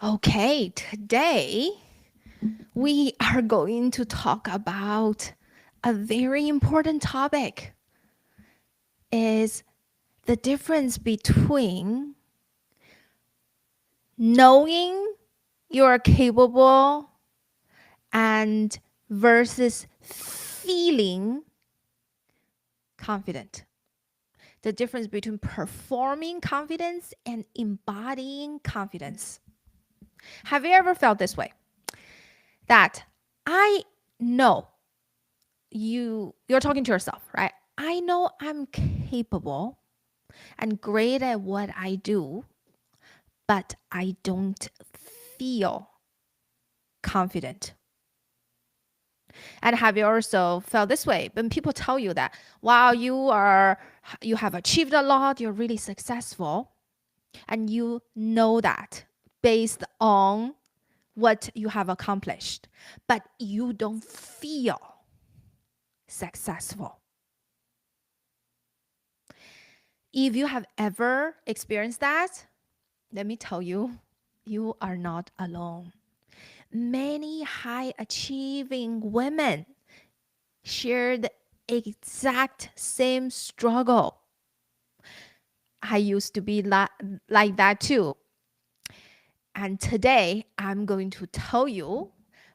Okay, today we are going to talk about a very important topic is the difference between knowing you're capable and versus feeling confident. The difference between performing confidence and embodying confidence. Have you ever felt this way? That I know you're talking to yourself, right? I know I'm capable and great at what I do, but I don't feel confident. And have you also felt this way when people tell you that wow, you have achieved a lot, you're really successful, and you know that based on what you have accomplished, but you don't feel successful. If you have ever experienced that, let me tell you, you are not alone. Many high achieving women share the exact same struggle. I used to be like that too. And today I'm going to tell you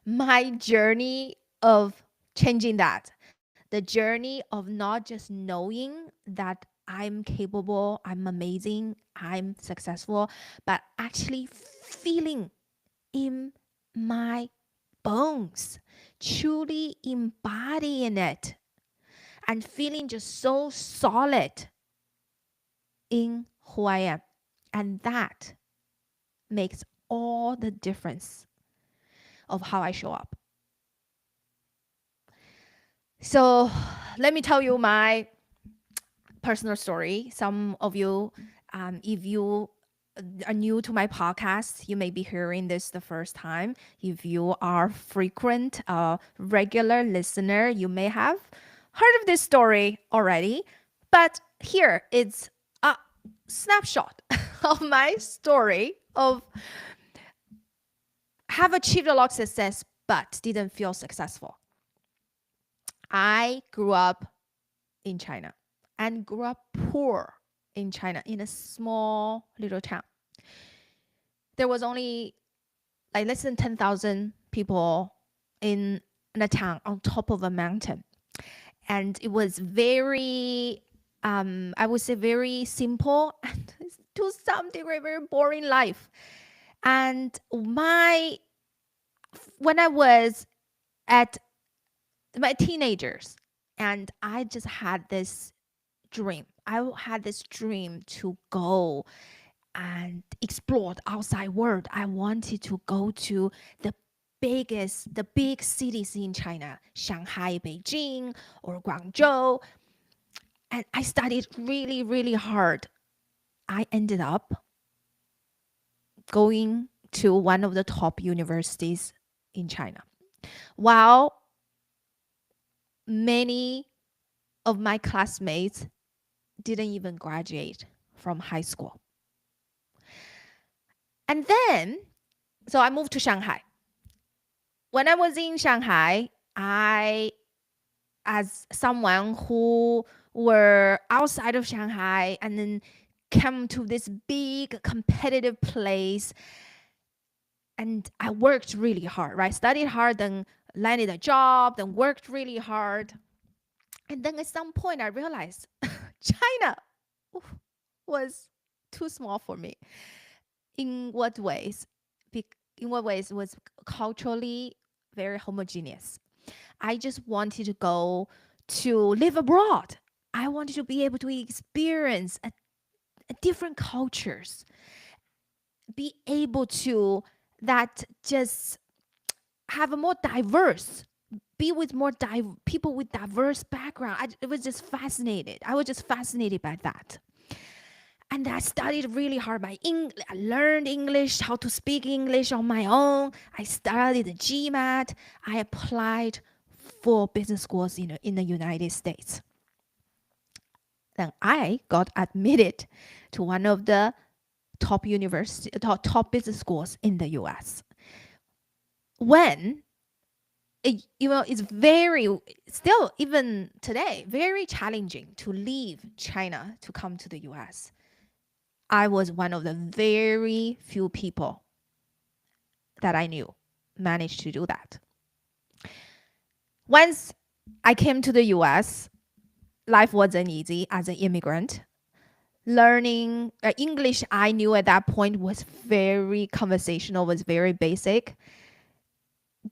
my journey of changing that. The journey of not just knowing that I'm capable, I'm amazing, I'm successful, but actually feeling in my bones, truly embodying it and feeling just so solid in who I am. And that makes all the difference of how I show up. So let me tell you my personal story. Some of you, if you are new to my podcast, you may be hearing this the first time. If you are frequent, regular listener, you may have heard of this story already. But here it's a snapshot of my story of have achieved a lot of success but didn't feel successful. I grew up in China and grew up poor in China in a small little town. There was only like less than 10,000 people in a town on top of a mountain. And it was very, I would say, very simple and to some degree, very boring life. And when I was at my teenagers, and I just had this dream. I had this dream to go and explore the outside world. I wanted to go to the big cities in China, Shanghai, Beijing, or Guangzhou. And I studied really, really hard. I ended up going to one of the top universities in China. While many of my classmates didn't even graduate from high school. And then, so I moved to Shanghai. When I was in Shanghai, as someone who were outside of Shanghai and then came to this big competitive place, and I worked really hard, right? Studied hard, then landed a job, then worked really hard. And then at some point, I realized China was too small for me. In what ways? In what ways was culturally very homogeneous. I just wanted to go to live abroad. I wanted to be able to experience a different cultures, be able to that just have a more diverse, be with more people with diverse background. It was just fascinated. I was just fascinated by that. And I studied really hard. I learned English, how to speak English on my own. I studied the GMAT. I applied for business schools in the United States. Then I got admitted to one of the top university, top business schools in the US. When it's very, still even today, very challenging to leave China to come to the US. I was one of the very few people that I knew managed to do that. Once I came to the US, life wasn't easy as an immigrant. Learning English, I knew at that point was very conversational, was very basic.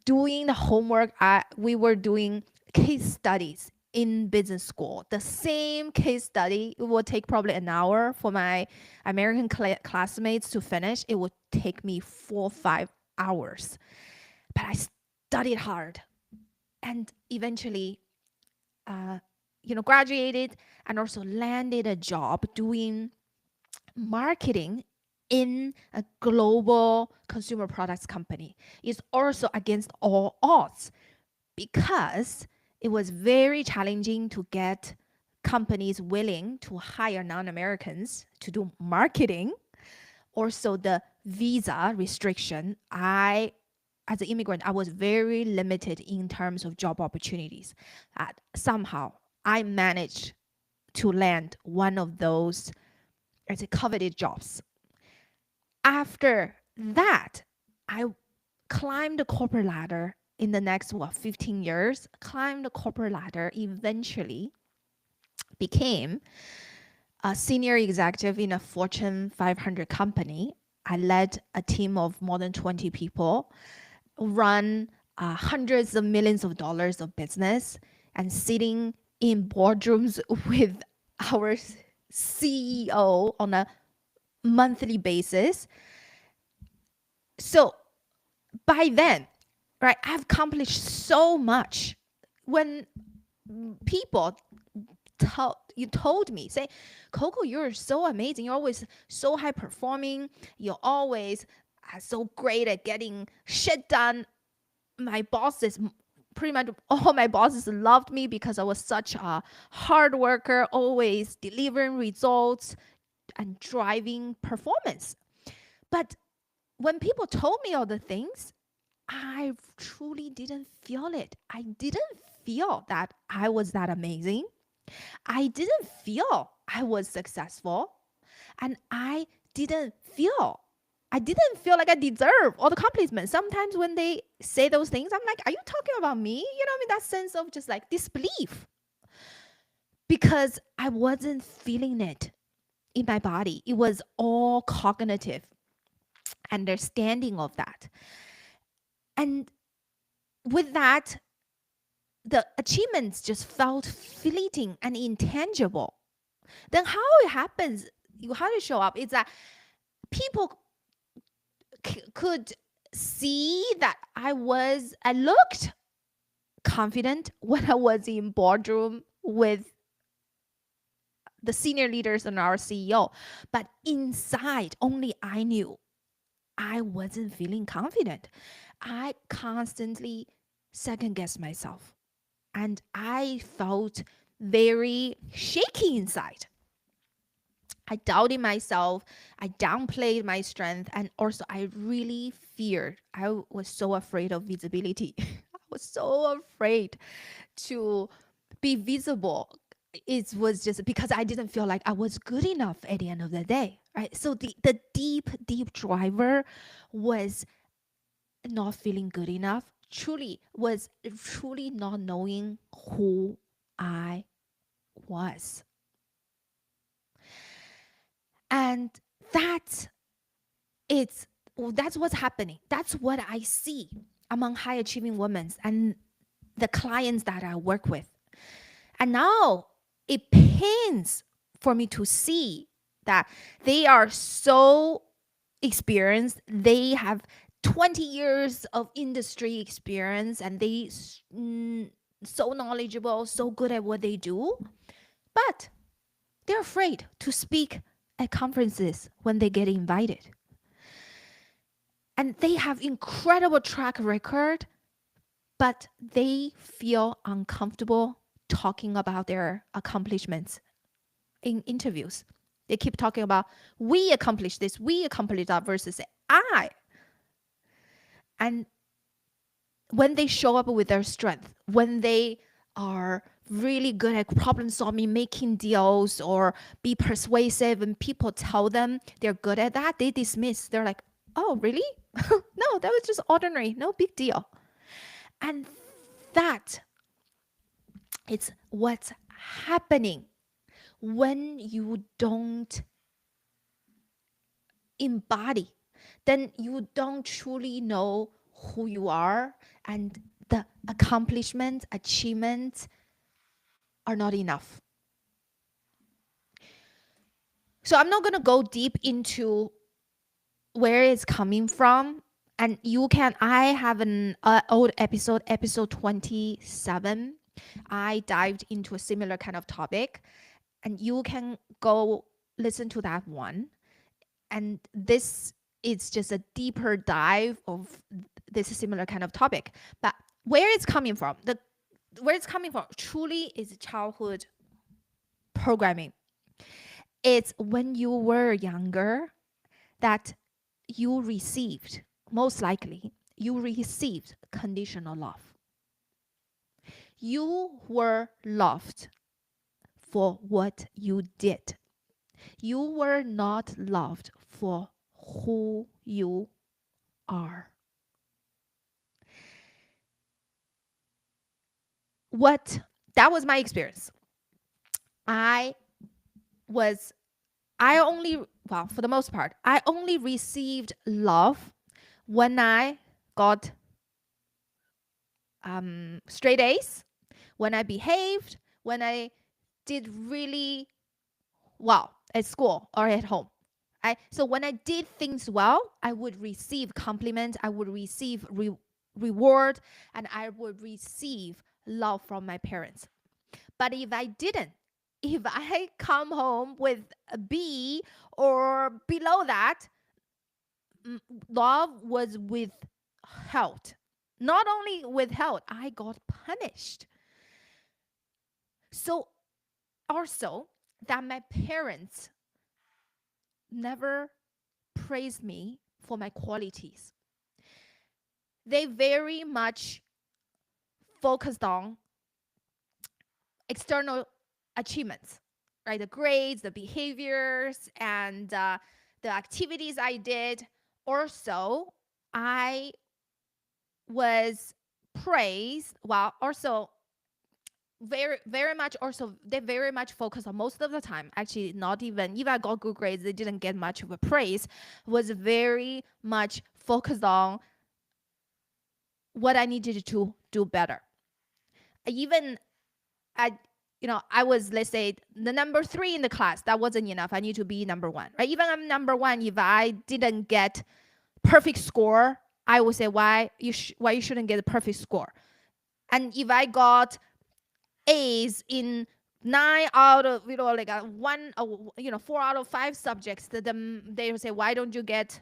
Doing the homework, we were doing case studies in business school. The same case study, it would take probably an hour for my American classmates to finish. It would take me 4 or 5 hours. But I studied hard and eventually graduated and also landed a job doing marketing in a global consumer products company. It's also against all odds because it was very challenging to get companies willing to hire non-Americans to do marketing. Also, the visa restriction, as an immigrant, I was very limited in terms of job opportunities. Somehow, I managed to land one of those coveted jobs. After that, I climbed the corporate ladder in the next 15 years, climbed the corporate ladder, eventually became a senior executive in a Fortune 500 company. I led a team of more than 20 people, run hundreds of millions of dollars of business, and sitting in boardrooms with our CEO on a monthly basis. So by then, right, I've accomplished so much. When people told me, say, Coco, you're so amazing. You're always so high performing. You're always so great at getting shit done. My bosses, pretty much all my bosses loved me because I was such a hard worker, always delivering results and driving performance. But when people told me all the things, I truly didn't feel it. I didn't feel that I was that amazing. I didn't feel I was successful. And I didn't feel like I deserve all the compliments. Sometimes when they say those things, I'm like, are you talking about me? That sense of just like disbelief. Because I wasn't feeling it in my body. It was all cognitive understanding of that. And with that, the achievements just felt fleeting and intangible. Then how it happens, how to show up is that people could see that I looked confident when I was in boardroom with the senior leaders and our CEO. But inside, only I knew I wasn't feeling confident. I constantly second guessed myself. And I felt very shaky inside. I doubted myself. I downplayed my strength. And also, I really feared. I was so afraid of visibility. I was so afraid to be visible. It was just because I didn't feel like I was good enough at the end of the day. Right. So the deep driver was not feeling good enough, truly not knowing who I was. And that's what's happening. That's what I see among high achieving women and the clients that I work with. And now it pains for me to see that they are so experienced. They have 20 years of industry experience and they so knowledgeable, so good at what they do. But they're afraid to speak at conferences when they get invited. And they have incredible track record, but they feel uncomfortable talking about their accomplishments in interviews. They keep talking about we accomplished this, we accomplished that versus I. And when they show up with their strength, when they are really good at problem solving, making deals, or be persuasive, and people tell them they're good at that, they dismiss. They're like, oh, really? No, that was just ordinary, no big deal. And that it's what's happening when you don't embody, then you don't truly know who you are, and the accomplishments, achievements are not enough. So I'm not going to go deep into where it's coming from. And you can, I have an old episode 27. I dived into a similar kind of topic, and you can go listen to that one. And this is just a deeper dive of this similar kind of topic. But where it's coming from, where it's coming from truly is childhood programming. It's when you were younger that you received, most likely, you received conditional love. You were loved for what you did. You were not loved for who you are. That was my experience. For the most part, I only received love when I got straight A's, when I behaved, when I did really well at school or at home. So when I did things well, I would receive compliments, I would receive reward, and I would receive love from my parents. But if I didn't, if I come home with a B or below that, love was withheld. Not only withheld, I got punished. So also that my parents never praised me for my qualities. They very much focused on external achievements, right? The grades, the behaviors, and the activities I did. Also, I was praised. Well, also very, very much. Also, they very much focus on most of the time. Actually, not even if I got good grades, they didn't get much of a praise. Was very much focused on what I needed to do better. Even I was, let's say, the number 3 in the class. That wasn't enough. I need to be number 1, right? Even I'm number 1, if I didn't get perfect score, I would say why you shouldn't get a perfect score. And if I got A's in 9 out of 4 out of 5 subjects, then they would say, why don't you get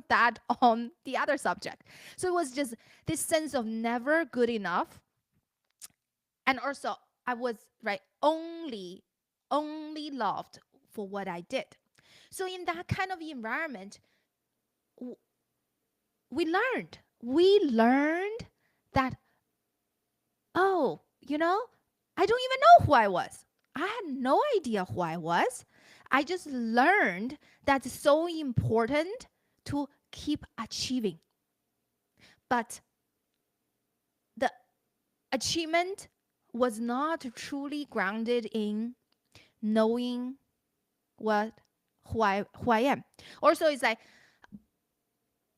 that on the other subject? So it was just this sense of never good enough. And also I was only loved for what I did. So in that kind of environment, we learned that, oh, I don't even know who I was. I had no idea who I was. I just learned that it's so important to keep achieving. But the achievement was not truly grounded in knowing who I am. Also, it's like,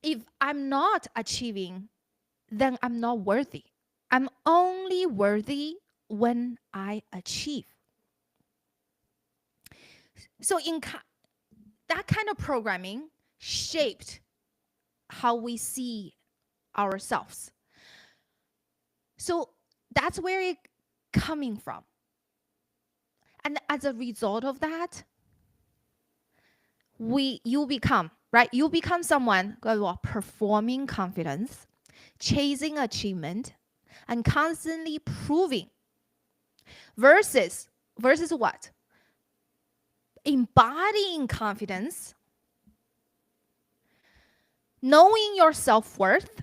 if I'm not achieving, then I'm not worthy. I'm only worthy when I achieve. So that kind of programming shaped how we see ourselves. So that's where it's coming from. And as a result of that, you become someone who are performing confidence, chasing achievement, and constantly proving, versus what? Embodying confidence, knowing your self-worth,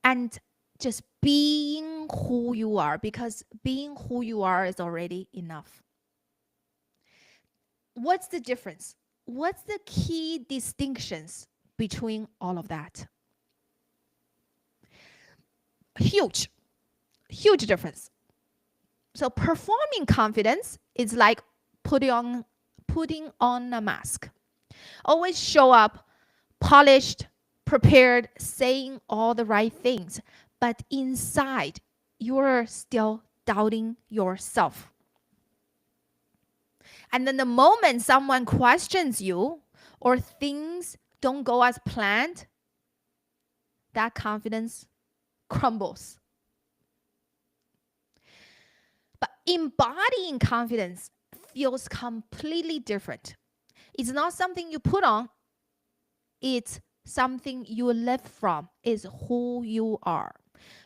and just being who you are, because being who you are is already enough. What's the difference? What's the key distinctions between all of that? Huge difference. So performing confidence is like putting on a mask. Always show up polished, prepared, saying all the right things, but inside you're still doubting yourself. And then the moment someone questions you or things don't go as planned, that confidence crumbles. But embodying confidence feels completely different. It's not something you put on, it's something you live from, is who you are.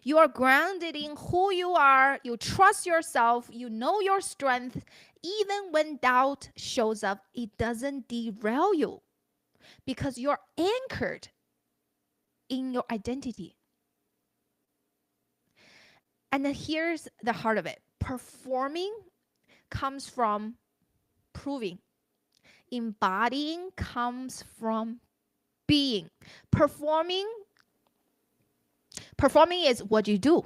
You are grounded in who you are, you trust yourself, you know your strength. Even when doubt shows up, it doesn't derail you because you're anchored in your identity. And then here's the heart of it. Performing comes from proving. Embodying comes from being. Performing is what you do.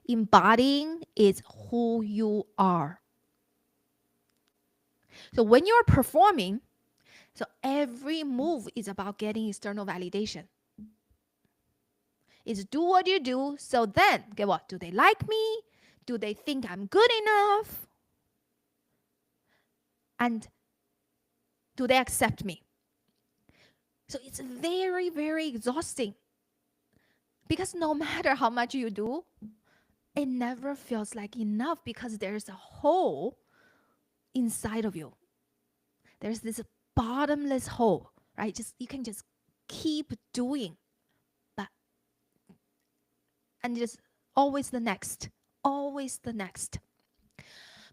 Embodying is who you are. So when you're performing, so every move is about getting external validation. Is do what you do, so then get what? Do they like me? Do they think I'm good enough? And do they accept me? So it's very, very exhausting. Because no matter how much you do, it never feels like enough because there's a hole inside of you. There's this bottomless hole, right? You can just keep doing, but and just always the next.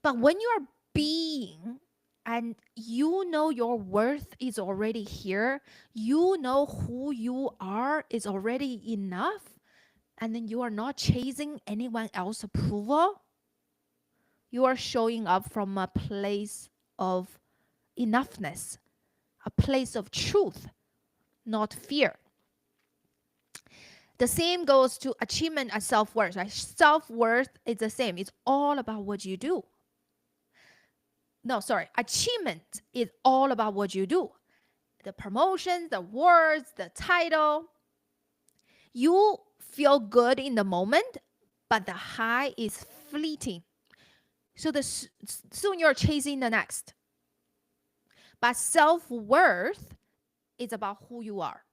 But when you're being and you know your worth is already here, you know who you are is already enough, and then you are not chasing anyone else's approval, you are showing up from a place of enoughness, a place of truth, not fear. The same goes to achievement and self-worth, right? Self-worth is the same. It's all about what you do. No, sorry. Achievement is all about what you do. The promotions, the awards, the title. You feel good in the moment, but the high is fleeting. So soon you're chasing the next. But self-worth is about who you are.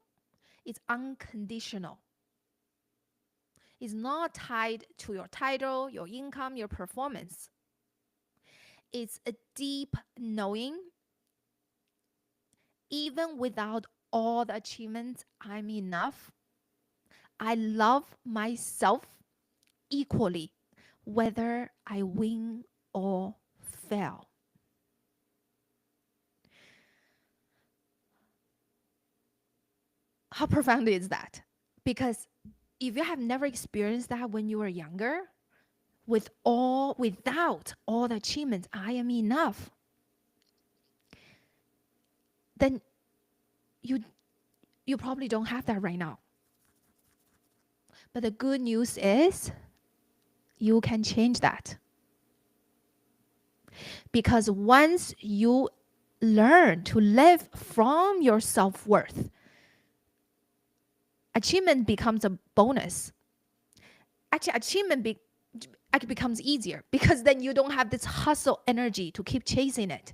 It's unconditional. It's not tied to your title, your income, your performance. It's a deep knowing. Even without all the achievements, I'm enough. I love myself equally, whether I win or fail. How profound is that? Because if you have never experienced that when you were younger, without all the achievements, I am enough, then you probably don't have that right now. But the good news is you can change that. Because once you learn to live from your self-worth, achievement becomes a bonus. Actually, achievement becomes easier because then you don't have this hustle energy to keep chasing it.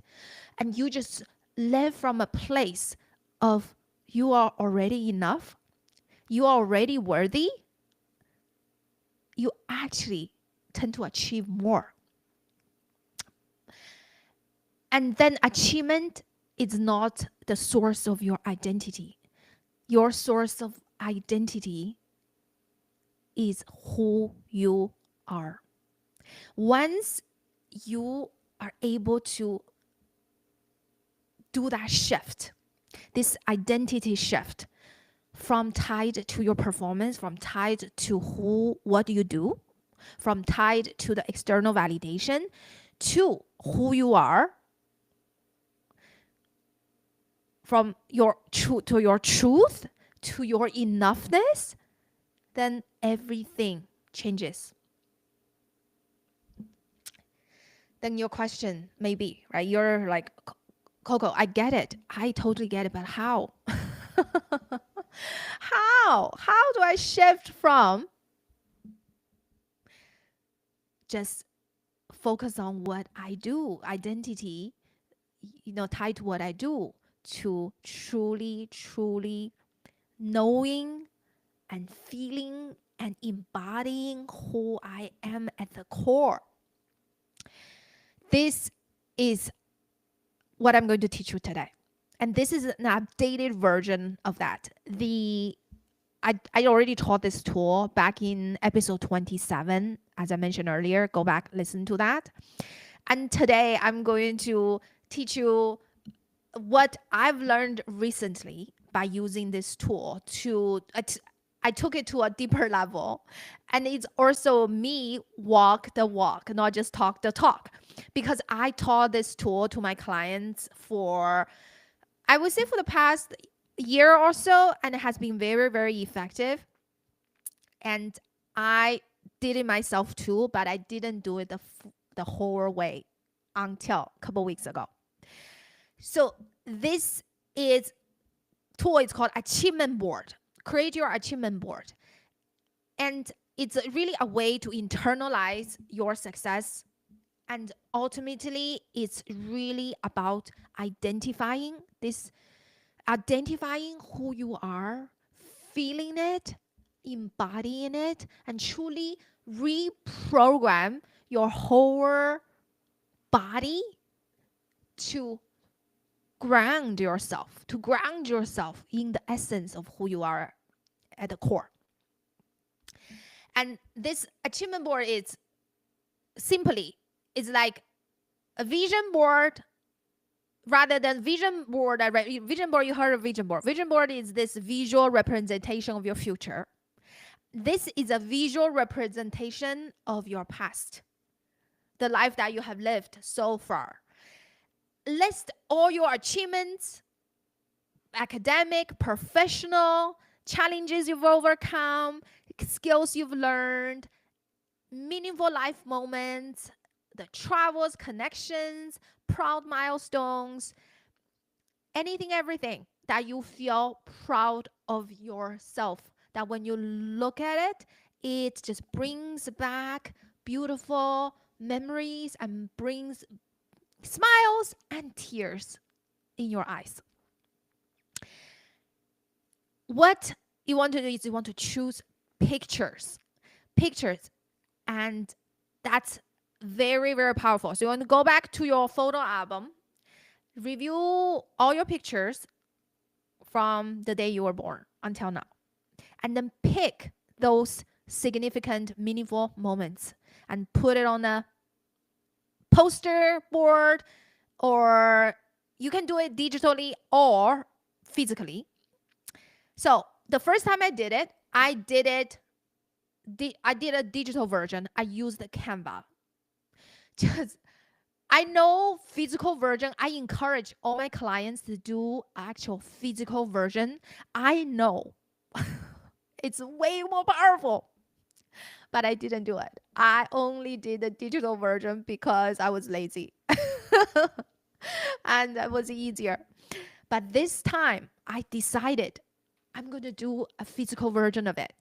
And you just live from a place of you are already enough, you are already worthy. You actually tend to achieve more. And then achievement is not the source of your identity. Your source of identity is who you are. Once you are able to do that shift, this identity shift from tied to your performance, from tied to what you do, from tied to the external validation to who you are, from your to your truth, to your enoughness, then everything changes. Then your question may be, right? You're like, Coco, I get it. I totally get it, but how? How do I shift from just focus on what I do, identity, tied to what I do, to truly, truly knowing and feeling and embodying who I am at the core? This is what I'm going to teach you today. And this is an updated version of that. I already taught this tool back in episode 27, as I mentioned earlier. Go back, listen to that. And today I'm going to teach you what I've learned recently by using this tool I took it to a deeper level. And it's also me walk the walk, not just talk the talk. Because I taught this tool to my clients for, I would say, for the past year or so, and it has been very, very effective. And I did it myself too, but I didn't do it the whole way until a couple weeks ago. So this tool is called Achievement Board. Create your achievement board. And it's really a way to internalize your success. And ultimately, it's really about identifying who you are, feeling it, embodying it, and truly reprogram your whole body to ground yourself in the essence of who you are at the core. And this achievement board is like a vision board rather than vision board. Vision board, you heard of vision board. Vision board is this visual representation of your future. This is a visual representation of your past, the life that you have lived so far. List all your achievements, academic, professional, challenges you've overcome, skills you've learned, meaningful life moments, the travels, connections, proud milestones, anything, everything that you feel proud of yourself, that when you look at it, it just brings back beautiful memories and brings smiles and tears in your eyes. What you want to do is you want to choose pictures, and that's very, very powerful. So you want to go back to your photo album, review all your pictures from the day you were born until now, and then pick those significant, meaningful moments and put it on a poster board, or you can do it digitally or physically. So the first time I did it, I did a digital version. I used the Canva. Just, I know physical version. I encourage all my clients to do actual physical version. I know it's way more powerful, but I didn't do it. I only did the digital version because I was lazy and it was easier. But this time I decided I'm going to do a physical version of it.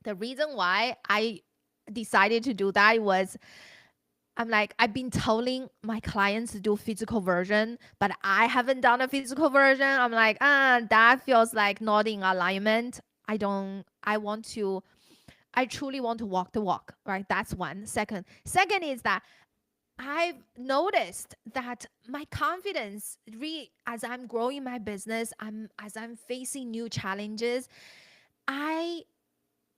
The reason why I decided to do that was I've been telling my clients to do physical version, but I haven't done a physical version. I'm like, that feels like not in alignment. I truly want to walk the walk, right? That's one. Second is that I've noticed that my confidence, as I'm growing my business, as I'm facing new challenges, I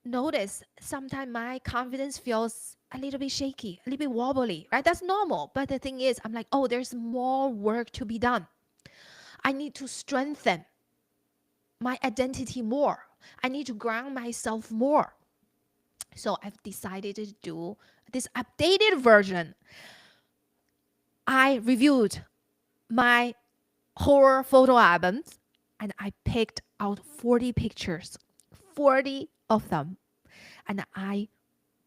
notice sometimes my confidence feels a little bit shaky, a little bit wobbly, right? That's normal. But the thing is, I'm like, there's more work to be done. I need to strengthen my identity more. I need to ground myself more. So I've decided to do this updated version. I reviewed my whole photo albums and I picked out 40 pictures, 40 of them, and I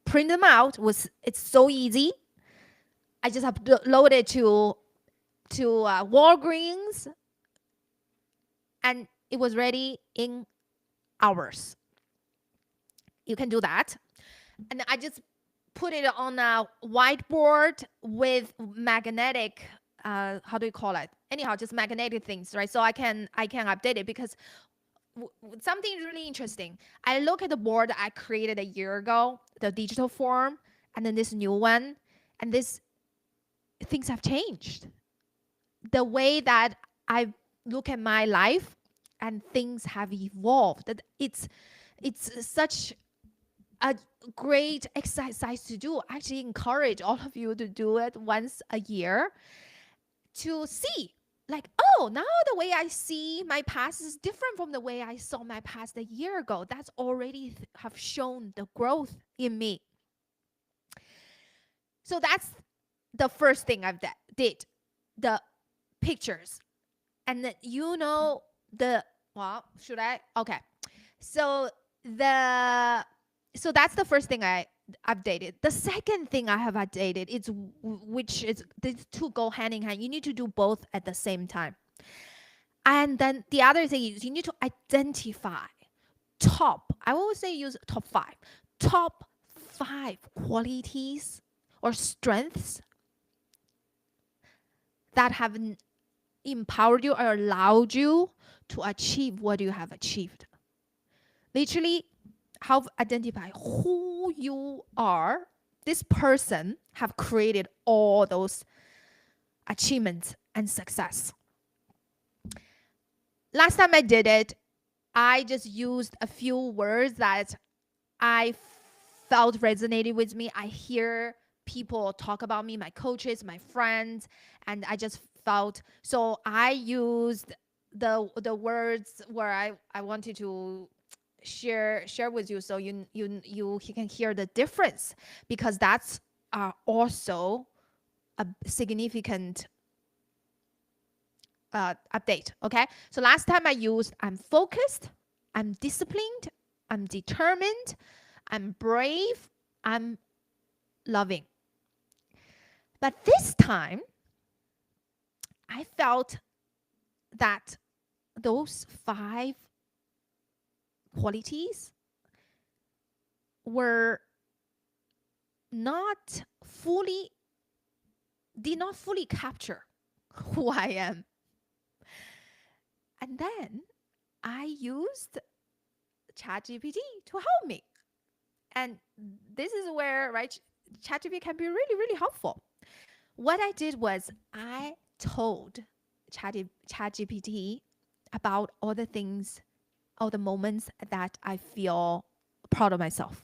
print them out. It's so easy. I just upload it to Walgreens, and it was ready in hours. You can do that. And I just put it on a whiteboard with magnetic, how do you call it? Anyhow, just magnetic things, right? So I can update it because something really interesting. I look at the board I created a year ago, the digital form, and then this new one, and this things have changed. The way that I look at my life and things have evolved. That it's such a great exercise to do. I actually encourage all of you to do it once a year to see, like, oh, now the way I see my past is different from the way I saw my past a year ago. That's already have shown the growth in me. So that's the first thing I've did, the pictures. And then, should I? Okay. So that's the first thing I updated. The second thing I have updated is, which is, these two go hand in hand. You need to do both at the same time. And then the other thing is you need to identify I always say use top five qualities or strengths that have empowered you or allowed you to achieve what you have achieved. Literally, help identify who you are. This person have created all those achievements and success. Last time I did it, I just used a few words that I felt resonated with me. I hear people talk about me, my coaches, my friends, and I just felt, so I used the words where I wanted to share with you, so you can hear the difference, because that's also a significant update. Okay, so last time I used, I'm focused, I'm disciplined, I'm determined, I'm brave, I'm loving. But this time I felt that those 5 qualities did not fully capture who I am. And then I used ChatGPT to help me. And this is where, right, ChatGPT can be really, really helpful. What I did was I told ChatGPT about all the things, all the moments that I feel proud of myself.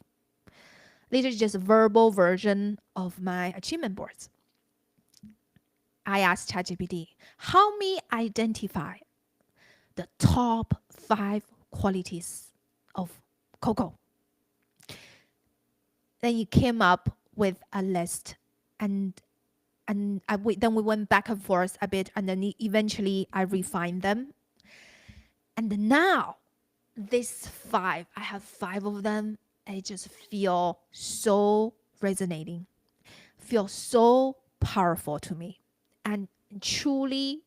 Literally just a verbal version of my achievement boards. I asked ChatGPT, help me identify the top 5 qualities of Coco. Then it came up with a list, and then we went back and forth a bit, and then eventually I refined them. And now these 5, I have 5 of them. I just feel so resonating, feel so powerful to me, and truly,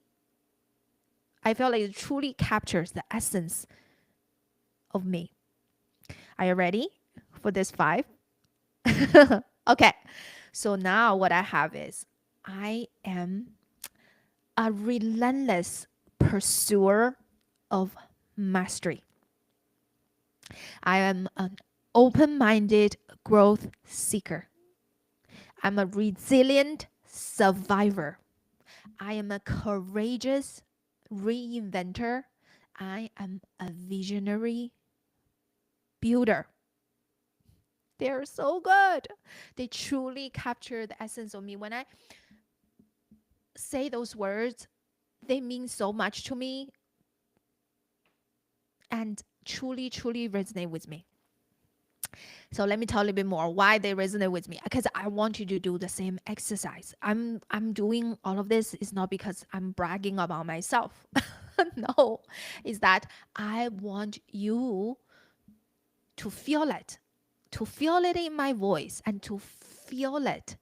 I feel like it truly captures the essence of me. Are you ready for this 5? Okay, so now what I have is, I am a relentless pursuer of mastery. I am an open-minded growth seeker. I'm a resilient survivor. I am a courageous reinventor. I am a visionary builder. They're so good. They truly capture the essence of me. When I say those words, They mean so much to me and truly, truly resonate with me. So let me tell a little bit more why they resonate with me. Because I want you to do the same exercise. I'm doing all of this is not because I'm bragging about myself. No, is that I want you to feel it in my voice, and to feel it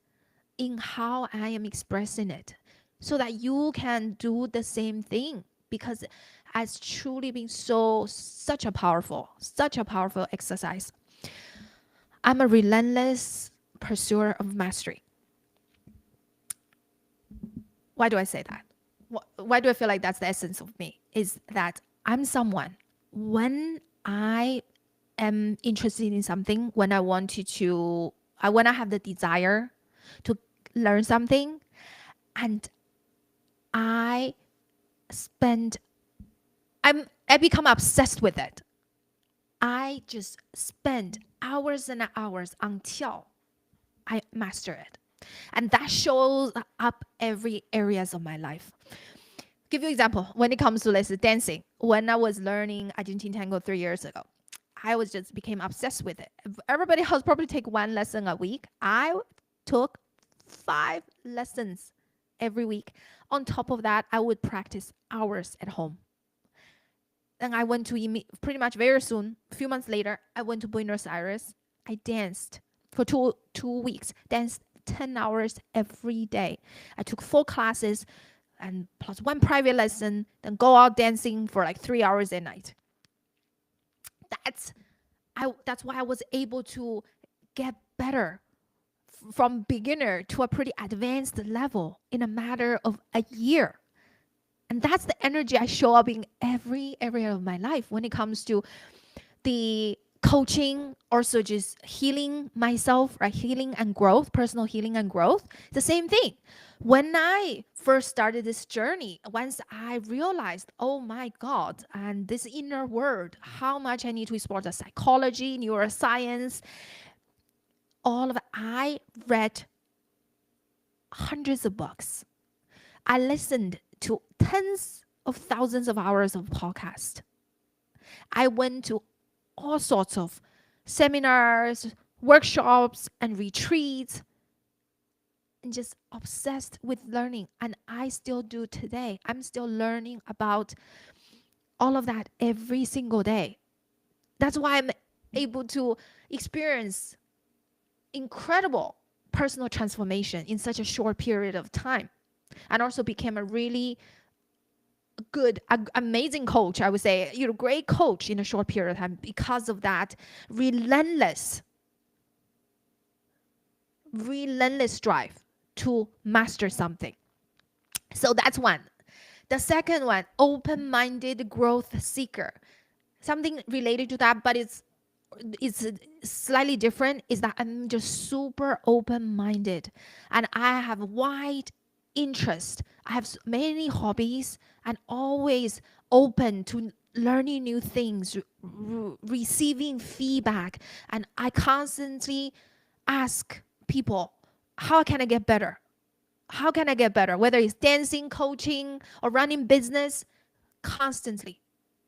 in how I am expressing it, so that you can do the same thing, because it's truly been such a powerful exercise. I'm a relentless pursuer of mastery. Why do I say that? Why do I feel like that's the essence of me? Is that I'm someone, when I am interested in something, when I when I have the desire to learn something, and I spend, I become obsessed with it. I just spend hours and hours until I master it. And that shows up every areas of my life. Give you an example. When it comes to, let's say, dancing, when I was learning Argentine tango 3 years ago, I was just became obsessed with it. Everybody else probably take 1 lesson a week. I took 5 lessons every week. On top of that, I would practice hours at home. Then I went to pretty much very soon, a few months later, I went to Buenos Aires. I danced for two weeks, danced 10 hours every day. I took 4 classes and plus 1 private lesson, then go out dancing for like 3 hours a night. That's why I was able to get better from beginner to a pretty advanced level in a matter of a year. And that's the energy I show up in every area of my life when it comes to the coaching, also just healing myself, right? Healing and growth, personal healing and growth. The same thing. When I first started this journey, once I realized, oh my God, and this inner world, how much I need to explore the psychology, neuroscience, all of it, I read hundreds of books. I listened to tens of thousands of hours of podcast. I went to all sorts of seminars, workshops, and retreats, and just obsessed with learning. And I still do today. I'm still learning about all of that every single day. That's why I'm able to experience incredible personal transformation in such a short period of time, and also became a really good, amazing coach. I would say, great coach in a short period of time because of that relentless drive to master something. So that's one. The second one, open-minded growth seeker. Something related to that, but it's slightly different, is that I'm just super open-minded and I have wide interest. I have many hobbies and always open to learning new things, receiving feedback, and I constantly ask people, how can I get better? How can I get better? Whether it's dancing, coaching, or running business, constantly,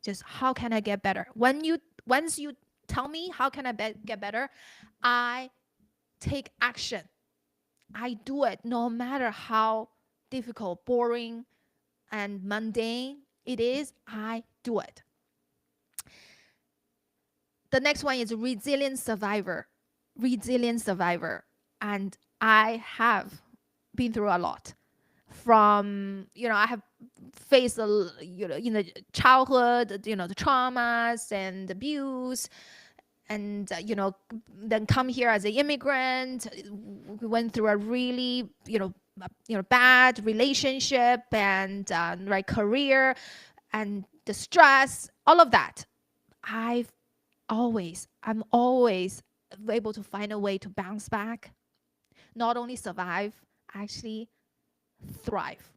just how can I get better? Once you tell me how can I get better, I take action. I do it no matter how difficult, boring, and mundane it is. I do it. The next one is resilient survivor. And I have been through a lot. From, I have faced, in the childhood, the traumas and abuse, and then come here as an immigrant. We went through a really bad relationship and right career, and the stress, all of that. I'm always able to find a way to bounce back, not only survive, actually thrive.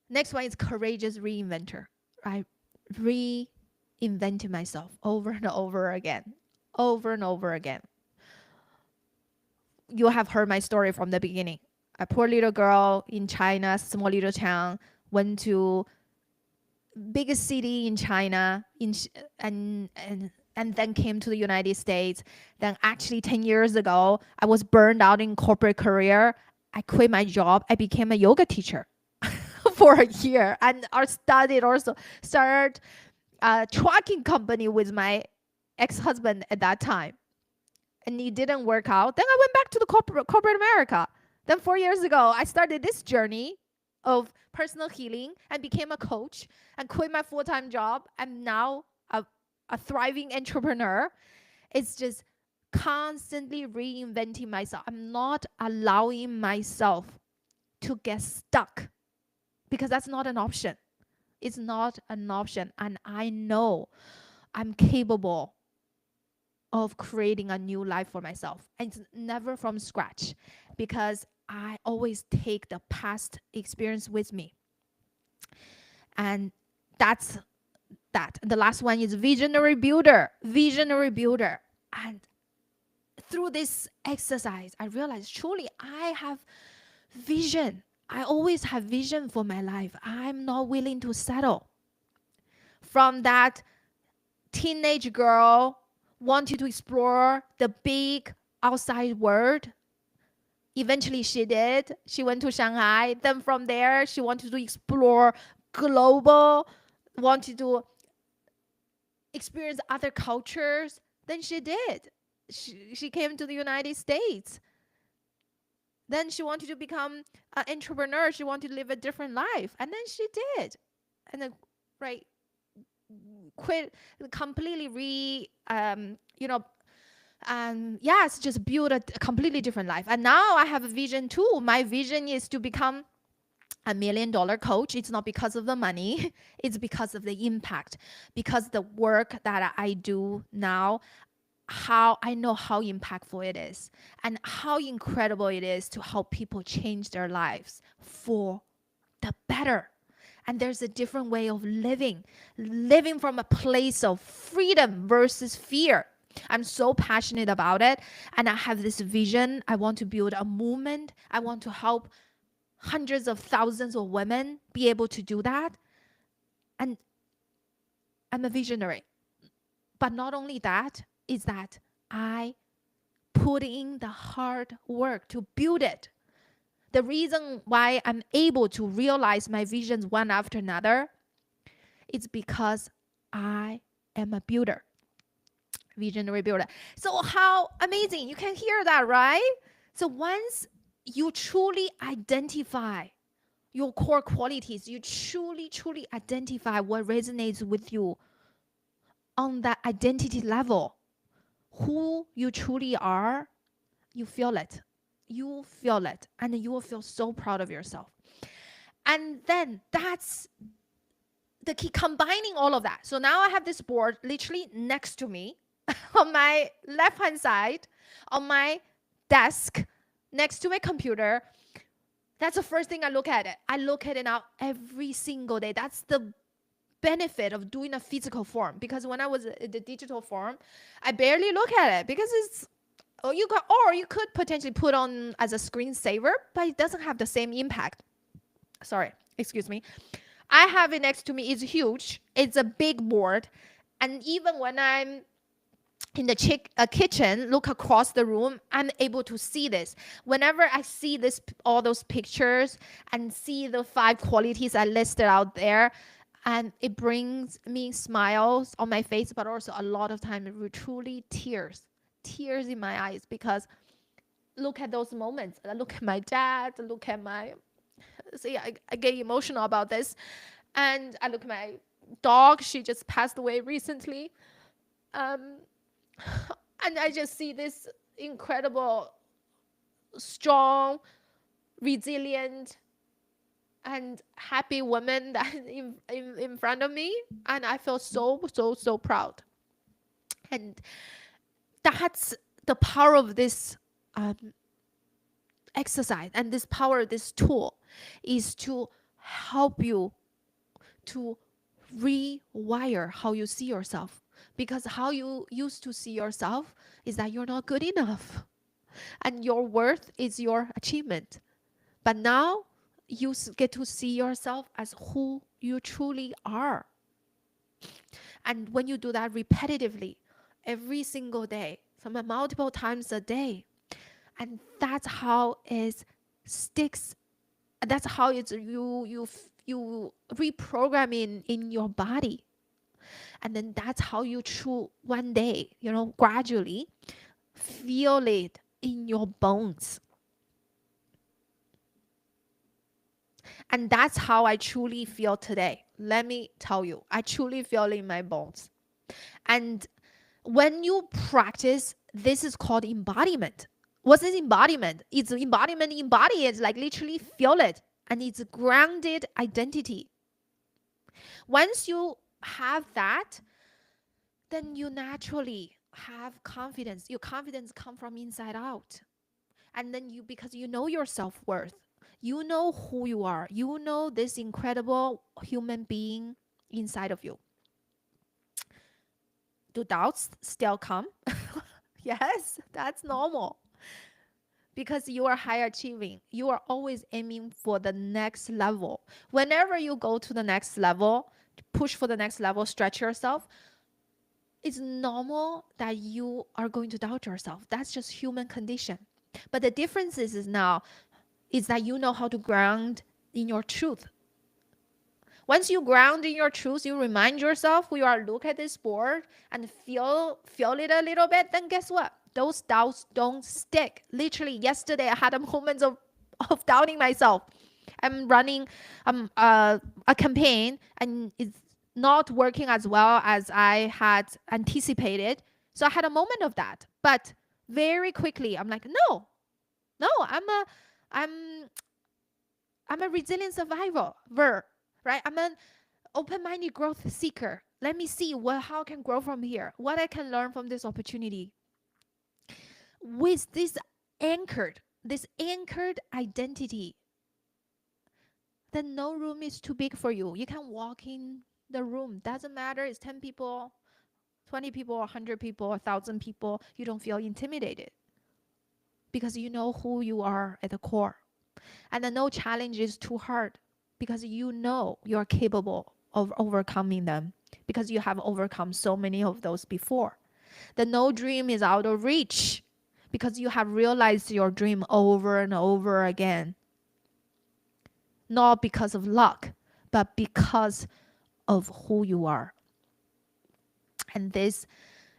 Next one is courageous reinventor. I reinvented myself over and over again. You have heard my story from the beginning. a poor little girl in China, small little town, went to biggest city in China, and then came to the United States. Then actually 10 years ago, I was burned out in corporate career. I quit my job. I became a yoga teacher for a year, and I started also started a trucking company with my ex-husband at that time. And it didn't work out. Then I went back to the corporate America. Then 4 years ago, I started this journey of personal healing and became a coach and quit my full-time job. I'm now a thriving entrepreneur. It's just constantly reinventing myself. I'm not allowing myself to get stuck because that's not an option. It's not an option. And I know I'm capable of creating a new life for myself. And it's never from scratch because I always take the past experience with me. And that's that. The last one is visionary builder. Visionary builder. And through this exercise, I realized truly I have vision. I always have vision for my life. I'm not willing to settle. From that teenage girl wanted to explore the big outside world. Eventually she did. She went to Shanghai. Then from there, she wanted to explore global, wanted to experience other cultures. Then she did. She came to the United States. Then she wanted to become an entrepreneur. She wanted to live a different life. And then she did. And then, right, quit, completely yes, just build a completely different life. And now I have a vision too. My vision is to become $1 million coach. It's not because of the money. It's because of the impact, because the work that I do now, how I know how impactful it is and how incredible it is to help people change their lives for the better. And there's a different way of living from a place of freedom versus fear. I'm so passionate about it. And I have this vision. I want to build a movement. I want to help hundreds of thousands of women be able to do that. And I'm a visionary. But not only that, is that I put in the hard work to build it. The reason why I'm able to realize my visions one after another is because I am a builder, visionary builder. So how amazing. You can hear that, right? So once you truly identify your core qualities, you truly identify what resonates with you on that identity level, who you truly are, you feel it. You feel it, and you will feel so proud of yourself. And then that's the key, combining all of that. So now I have this board literally next to me on my left hand side, on my desk, next to my computer. That's the first thing I look at it. I look at it now every single day. That's the benefit of doing a physical form, because when I was in the digital form, I barely look at it because it's you could potentially put on as a screensaver, but it doesn't have the same impact. Sorry, excuse me. I have it next to me. It's huge. It's a big board. And even when I'm in the kitchen, look across the room, I'm able to see this. Whenever I see this, all those pictures and see the 5 qualities I listed out there, and it brings me smiles on my face, but also a lot of time truly tears in my eyes, because look at those moments. I look at my dad, look at my, see, I get emotional about this. And I look at my dog. She just passed away recently. And I just see this incredible, strong, resilient, and happy woman that in front of me. And I feel so proud. And that's the power of this exercise, and this power of this tool is to help you to rewire how you see yourself. Because how you used to see yourself is that you're not good enough, and your worth is your achievement. But now you get to see yourself as who you truly are. And when you do that repetitively, every single day, some multiple times a day, and that's how it sticks. That's how it's you reprogram in your body, and then that's how you one day, gradually feel it in your bones. And that's how I truly feel today. Let me tell you, I truly feel it in my bones. And when you practice, this is called embodiment. What is embodiment? It's embodiment, embody it, like literally feel it. And it's grounded identity. Once you have that, then you naturally have confidence. Your confidence comes from inside out. And then because you know your self-worth, you know who you are, you know this incredible human being inside of you. Do doubts still come? Yes, that's normal. Because you are high achieving, you are always aiming for the next level. Whenever you go to the next level, push for the next level, stretch yourself, it's normal that you are going to doubt yourself. That's just human condition. But the difference is now is that you know how to ground in your truth. Once you ground in your truth, you remind yourself who you are, look at this board and feel it a little bit, then guess what? Those doubts don't stick. Literally, yesterday I had a moment of doubting myself. I'm running a campaign and it's not working as well as I had anticipated. So I had a moment of that. But very quickly, I'm like, no, I'm a resilient survivor, right? I'm an open-minded growth seeker. Let me see how I can grow from here, what I can learn from this opportunity. With this anchored identity, then no room is too big for you. You can walk in the room. Doesn't matter, it's 10 people, 20 people, 100 people, 1,000 people. You don't feel intimidated because you know who you are at the core. And then no challenge is too hard because you know you're capable of overcoming them because you have overcome so many of those before. The no dream is out of reach because you have realized your dream over and over again. Not because of luck, but because of who you are. And this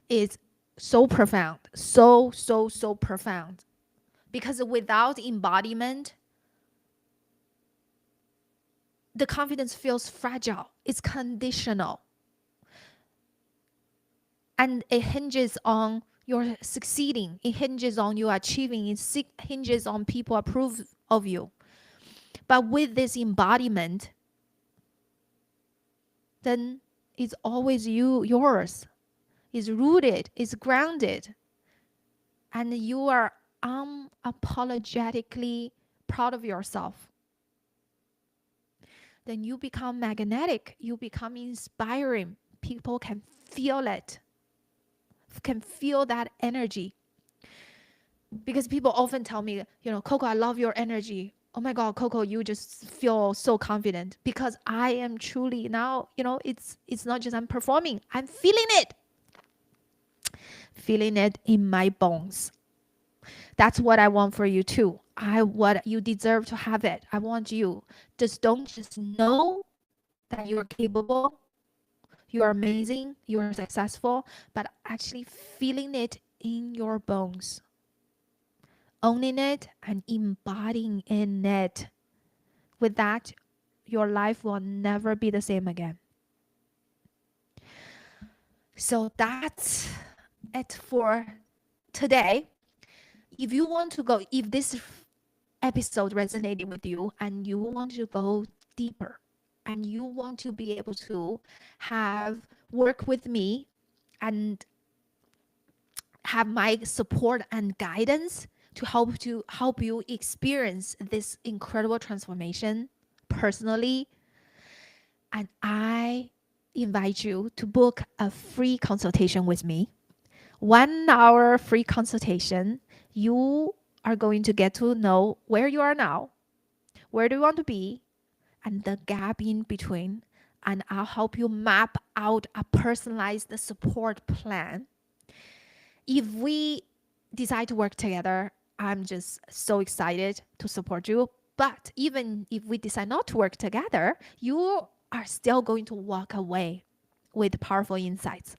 is so profound, so profound. Because without embodiment, the confidence feels fragile. It's conditional. And it hinges on your succeeding. It hinges on you achieving. It hinges on people approve of you. But with this embodiment, then it's always yours. It's rooted, it's grounded. And you are unapologetically proud of yourself. Then you become magnetic. You become inspiring. People can feel it, can feel that energy. Because people often tell me, Coco, I love your energy. Oh my God, Coco, you just feel so confident. Because I am truly now, it's not just I'm performing. I'm feeling it. Feeling it in my bones. That's what I want for you too. What you deserve to have it. I want you. Don't just know that you're capable, you're amazing, you're successful, but actually feeling it in your bones. Owning it and embodying in it. With that, your life will never be the same again. So that's it for today. If you want to go, if this episode resonated with you and you want to go deeper and you want to be able to work with me and have my support and guidance to help you experience this incredible transformation personally, and I invite you to book a free consultation with me. 1 hour free consultation. You are going to get to know where you are now, where do you want to be, and the gap in between. And I'll help you map out a personalized support plan. If we decide to work together, I'm just so excited to support you. But even if we decide not to work together, you are still going to walk away with powerful insights.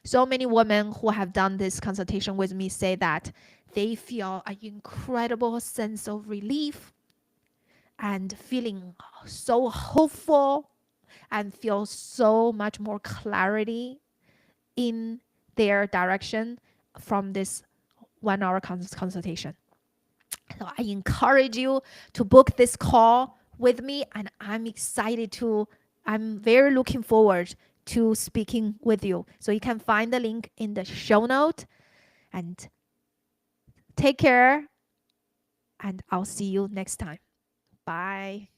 So many women who have done this consultation with me say that they feel an incredible sense of relief and feeling so hopeful and feel so much more clarity in their direction from this 1 hour consultation. So I encourage you to book this call with me, and I'm very looking forward to speaking with you. So you can find the link in the show note, and take care, and I'll see you next time. Bye.